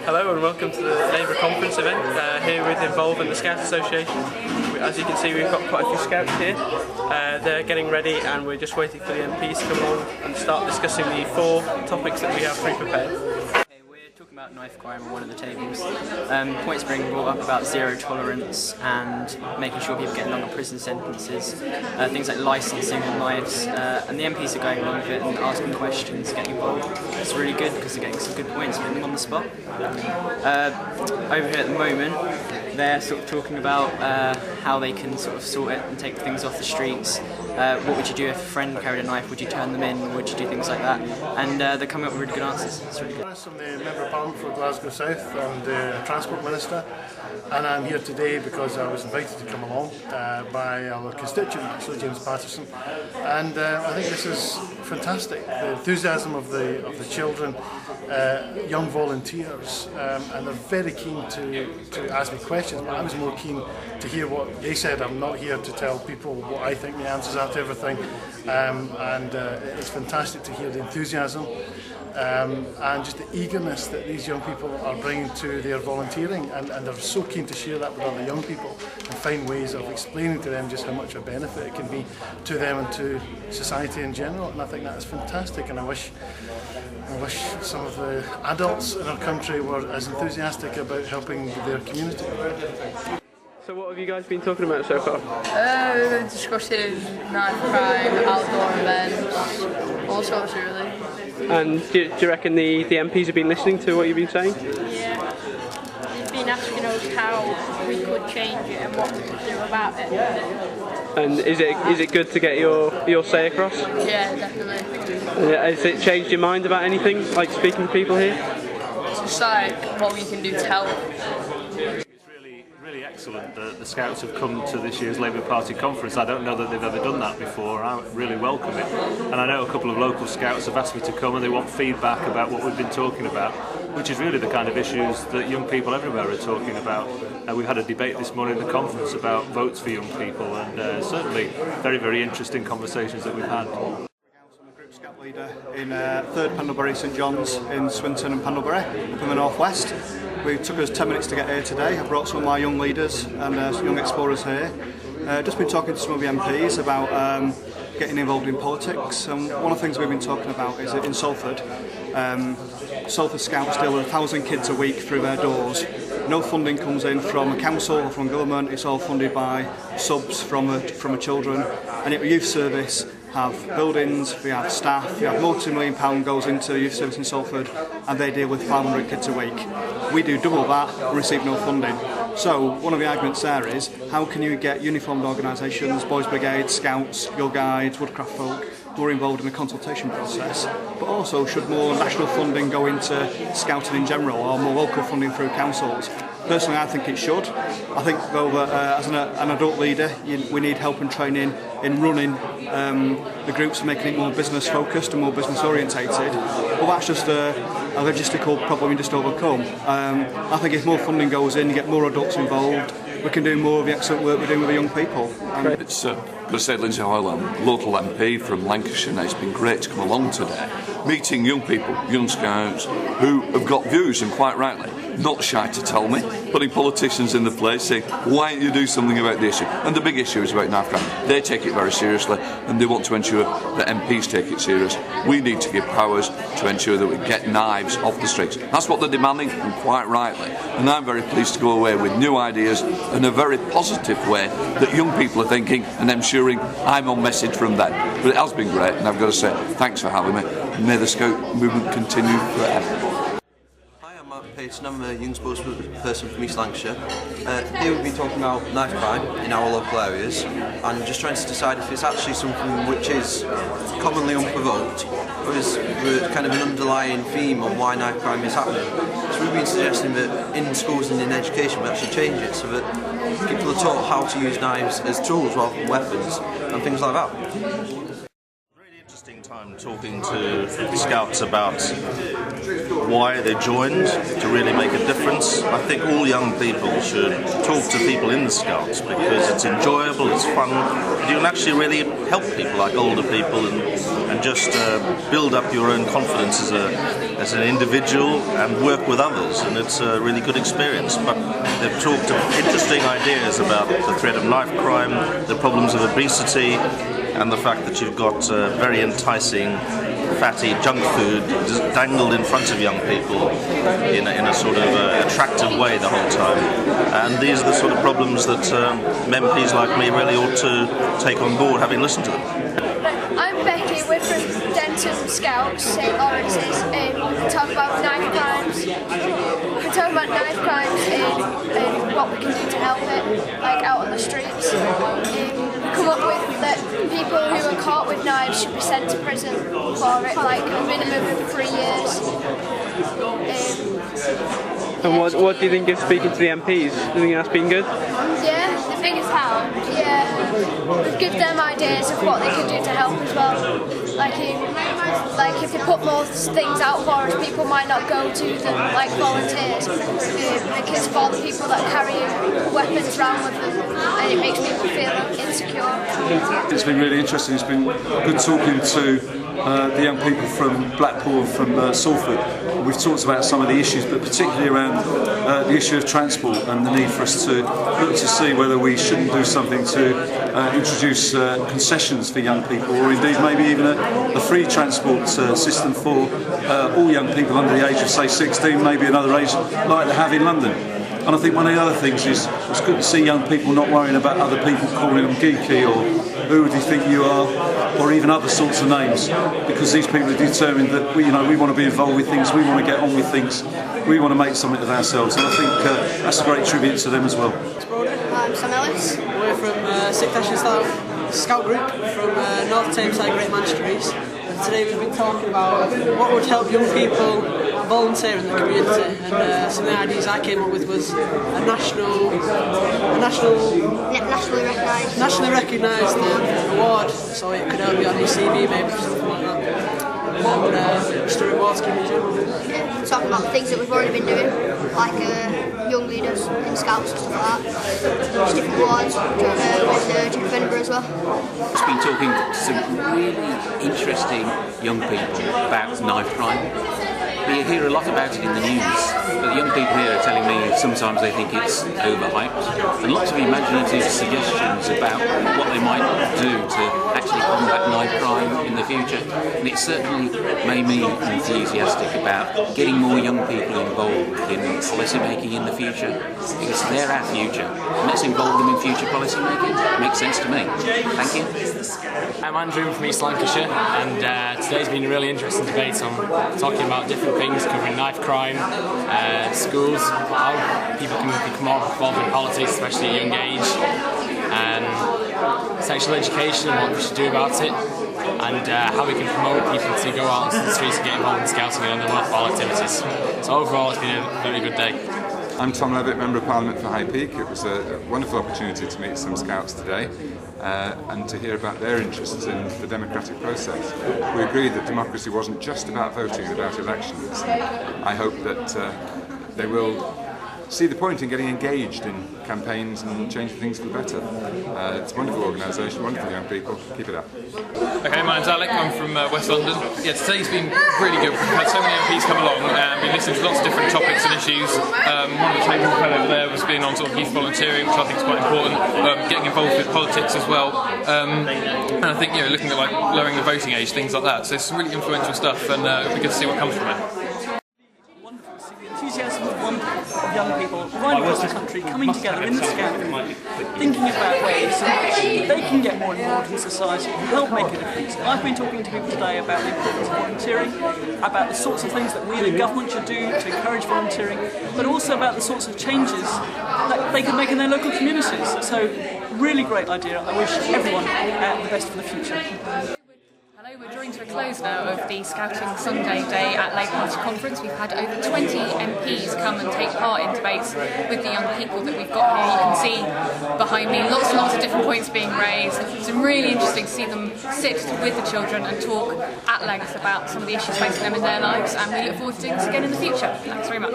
Hello and welcome to the Labour Conference event here with Involve and the Scouts Association. As you can see, we've got quite a few scouts here. They're getting ready and we're just waiting for the MPs to come along and start discussing the 4 topics that we have pre-prepared. Talking about knife crime on one of the tables. Points being brought up about zero tolerance and making sure people get longer prison sentences, things like licensing of knives, and the MPs are going along with it and asking questions, getting involved. It's really good because they're getting some good points, getting them on the spot. Over here at the moment, they're sort of talking about how they can sort of sort it and take things off the streets. What would you do if a friend carried a knife? Would you turn them in? Would you do things like that? And they're coming up with really good answers. It's really good. I'm the Member of Parliament for Glasgow South and the Transport Minister, and I'm here today because I was invited to come along by our constituent, actually, James Patterson, and I think this is fantastic. The enthusiasm of the children, young volunteers, and they're very keen to ask me questions, but I was more keen to hear what they said. I'm not here to tell people what I think the answers are to everything, and it's fantastic to hear the enthusiasm and just the eagerness that these young people are bringing to their volunteering, and they're so keen to share that with other young people and find ways of explaining to them just how much a benefit it can be to them and to society in general, and I think that is fantastic, and I wish some of the adults in our country were as enthusiastic about helping their community. So what have you guys been talking about so far? We've been discussing knife crime, outdoor events, all sorts really. And do you reckon the MPs have been listening to what you've been saying? Yeah, they've been asking us how we could change it and what we could do about it. And is it good to get your say across? Yeah, definitely. Has it changed your mind about anything, like speaking to people here? It's just like what we can do to help. Really excellent that the Scouts have come to this year's Labour Party conference. I don't know that they've ever done that before. I really welcome it. And I know a couple of local Scouts have asked me to come and they want feedback about what we've been talking about, which is really the kind of issues that young people everywhere are talking about. We've had a debate this morning in the conference about votes for young people, and certainly very, very interesting conversations that we've had. Scout leader in 3rd Pendlebury St John's in Swinton and Pendlebury up in the northwest. It took us 10 minutes to get here today. I brought some of my young leaders and young explorers here. Just been talking to some of the MPs about getting involved in politics, and one of the things we've been talking about is that in Salford, Salford Scouts deal with 1,000 kids a week through their doors. No funding comes in from a council or from government, it's all funded by subs from the children, and yet the youth service have buildings, we have staff, we have multi-million-pound goes into youth service in Salford, and they deal with 500 kids a week. We do double that and receive no funding. So one of the arguments there is, how can you get uniformed organisations, Boys Brigade, Scouts, Your Guides, Woodcraft Folk, who are involved in the consultation process, but also should more national funding go into Scouting in general, or more local funding through councils? Personally, I think it should. I think though that as an adult leader, we need help and training in running the groups and making it more business focused and more business orientated. But that's just a logistical problem you just overcome. I think if more funding goes in, you get more adults involved, we can do more of the excellent work we're doing with the young people. It's got to say, Lindsay Hoyle, local MP from Lancashire, and it's been great to come along today, meeting young people, young Scouts, who have got views, and quite rightly, not shy to tell me, putting politicians in the place, saying, why don't you do something about the issue? And the big issue is about knife crime. They take it very seriously, and they want to ensure that MPs take it serious. We need to give powers to ensure that we get knives off the streets. That's what they're demanding, and quite rightly. And I'm very pleased to go away with new ideas in a very positive way that young people are thinking, and ensuring I'm on message from them. But it has been great, and I've got to say, thanks for having me. May the Scout movement continue forever. Payton, I'm a young spokesperson from East Lancashire. Here we've been talking about knife crime in our local areas and just trying to decide if it's actually something which is commonly unprovoked or is kind of an underlying theme on why knife crime is happening. So we've been suggesting that in schools and in education we actually change it so that people are taught how to use knives as tools rather than weapons and things like that. Time talking to the Scouts about why they joined, to really make a difference. I think all young people should talk to people in the Scouts because it's enjoyable, it's fun. You can actually really help people like older people and just build up your own confidence as a as an individual and work with others, and it's a really good experience. But they've talked of interesting ideas about the threat of knife crime, the problems of obesity, and the fact that you've got very enticing fatty junk food just dangled in front of young people in a sort of attractive way the whole time. And these are the sort of problems that MPs like me really ought to take on board, having listened to them. I'm Becky, we're from Denton Scouts, St Lawrence's. We talk about knife crimes. We talk about knife crimes and what we can do to help it, like out on the streets. We come up with that people who are caught with knives should be sent to prison for it, like a minimum of 3 years. And what do you think of speaking to the MPs? Do you think that's been good? Yeah, the biggest help. Yeah, give them ideas of what they can do to help as well. Like if they put more things out for us, people might not go to them, like volunteers, because for the people that carry weapons around with them, and it makes people feel insecure. It's been really interesting. It's been good talking to the young people from Blackpool and from Salford. We've talked about some of the issues, but particularly around the issue of transport and the need for us to look to see whether we shouldn't do something to introduce concessions for young people, or indeed maybe even a free transport system for all young people under the age of, say, 16, maybe another age like they have in London. And I think one of the other things is it's good to see young people not worrying about other people calling them geeky or who do you think you are, or even other sorts of names, because these people are determined that we want to be involved with things, we want to get on with things, we want to make something of ourselves, and I think that's a great tribute to them as well. I'm Sam Ellis. We're from 6th National Scout Group from North Tameside, Great Manchester East. And today we've been talking about what would help young people volunteer in the community, and some of the ideas I came up with was a nationally recognised award, so it could help you on your CV maybe, something like that. And just a reward scheme in general. Yeah, talking about things that we've already been doing, like young leaders in Scouts and stuff like that. Just different awards with Duke of Edinburgh as well. I've been talking to some really interesting young people about knife crime. You hear a lot about it in the news, but the young people here are telling me sometimes they think it's overhyped, and lots of imaginative suggestions about what they might do to actually combat knife crime in the future. And it certainly made me enthusiastic about getting more young people involved in policy making in the future, because they're our future. And let's involve them in future policy making. It makes sense to me. Thank you. I'm Andrew from East Lancashire, and today's been a really interesting debate on talking about different things, covering knife crime, schools, how people can become more involved in politics, especially at a young age, and sexual education and what we should do about it, and how we can promote people to go out into the streets and get involved in scouting and other worthwhile activities. So overall it's been a very good day. I'm Tom Levitt, Member of Parliament for High Peak. It was a wonderful opportunity to meet some Scouts today and to hear about their interests in the democratic process. We agreed that democracy wasn't just about voting, about elections. I hope that they will see the point in getting engaged in campaigns and changing things for the better. It's a wonderful organisation, wonderful young people. Keep it up. Okay, my name's Alec, I'm from West London. Yeah, today's been really good. We've had so many MPs come along and been listening to lots of different topics and issues. One of the tables we had over there was being on sort of youth volunteering, which I think is quite important, getting involved with politics as well. And I think, looking at like lowering the voting age, things like that. So it's some really influential stuff, and it'll be good to see what comes from it. Enthusiasm of young people right across the country coming together in the Scout group, thinking about ways that they can get more involved in society and help make a difference. I've been talking to people today about the importance of volunteering, about the sorts of things that we the government should do to encourage volunteering, but also about the sorts of changes that they can make in their local communities. So, really great idea. I wish everyone the best for the future. We're drawing to a close now of the Scouting Sunday Day at Labour Party Conference. We've had over 20 MPs come and take part in debates with the young people that we've got here. You can see behind me lots and lots of different points being raised. It's been really interesting to see them sit with the children and talk at length about some of the issues facing them in their lives, and we look forward to doing this again in the future. Thanks very much.